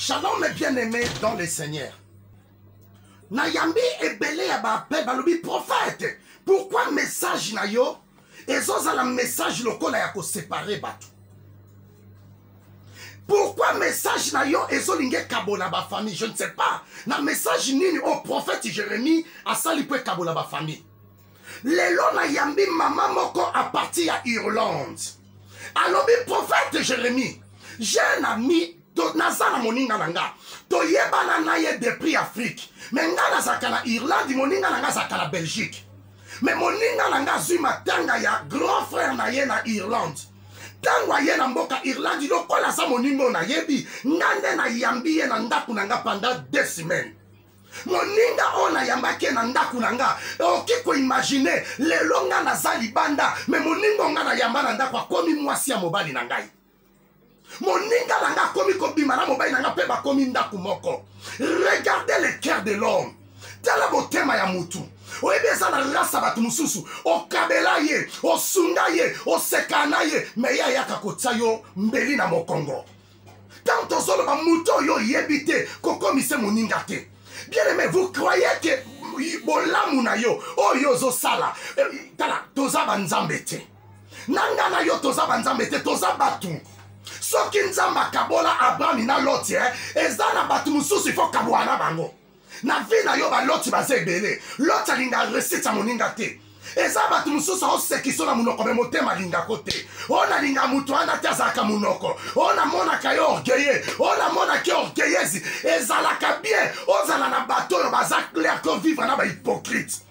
Shalom mes bien-aimés dans le Seigneur. Nayambi ebele ya bape balobi prophète. Pourquoi message na yo? Ezoza la message lokola ya ko séparer bato. Pourquoi message na yo ezolinge kabola ba famille? Je ne sais pas. Na message nini au prophète Jérémie asali pe kabola ba famille. Lelo na yambi maman moko à partir ya Irlande. Alobi prophète Jérémie. J'ai un ami nazana moninga nanga. To yebana na ye depuis Afrique. Mais nga nazaka na Irlande moninga nanga zaka na Belgique. Mais moninga nanga zui matanga ya grand frère na ye na Irlande. Tangwa ye na mboka Irlande lokola sa moningo na yebi. Ngande na yambi ye na ndaku nanga pendant 2 semaines. Moninga ona yambake na ndaku nanga. Okiko imaginer lelo nga nazali banda. Mais moningo nga na yamba na ndaku akomi mwasi ya mobali na ngai. Moninga nanga komi kobima na mobali nanga pe bakomi ndaku moko. Regardez le cœur de l'homme. Tala botema ya mutu. Oebeza na rasa batu mususu. Okabela ye, osunga ye, osekana ye. Me ya yaka kotsayo mbeli na mokongo. Tant ozolo ba muto yo yebite kokomise moninga te. Bien aimé, vous croyez que bolamu na yo oyo zo sala. Tala toza banzambe te. Nanga na yo toza banzambe te, toza batu. Soki nzamba kabola Abraham na Loti eza na batu mususu ifo kabwana bango. Na vie na yo ba Loti baze ebele. Loti alinga recette ya moninga te. Eza batu mususu osekiso na munoko me motema linga kote. Ona linga mutu anda te azaka munoko. Ona mona kayo orgueilleux. Ona mona ki orgueilleuse. Ezalaka bien. Ozala na bato yo baza clair ko vivre na ba hypocrite.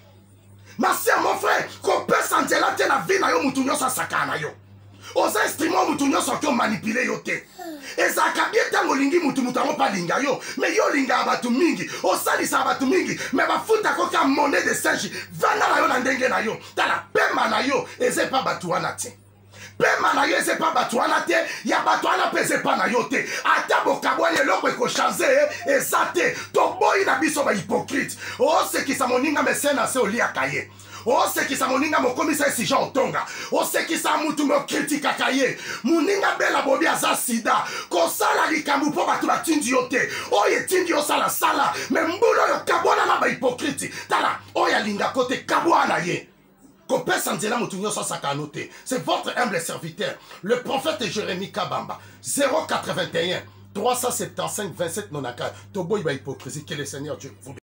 Ma sœur, mon frère, ko pesa njela te na vie na yo mutu nyoso sakana yo. Oza esprimo mutu nyoso ki manipule yo te. Ezaka bien tango lingi mutu mutango pa linga yo. Mais yo linga abatu mingi. Osalisa abatu mingi. Mais bafuta koka monnaie de singe. Vana na yo na ndenge na yo. Tala pema na yo. Eze pa batuana te. Pema na yo eze pa batuana te. Ya batuana peze pa na yo te. Ata bokabwanye loko eko chanze. Ezate. Toboyi na biso ba hypocrite. Ose kisa moninga mesena se oli akaye. Osekisa moninga mokomisa esija otonga. Osekisa mutu mo kritika kaye. Moninga bela bobi aza sida. Kosala likambu po batu batindi yo te. Oye tindi yo sala sala. Me mbulo yo kabwana na ba hypocrite. Tala oya linga kote kabwana ye. Kopesa nzela mutu nyoso sakano te. C'est votre humble serviteur, le prophète Jérémie Kabamba. 081 375 27 94. Toboy ba hypocrisie. Que le Seigneur Dieu vous bénisse.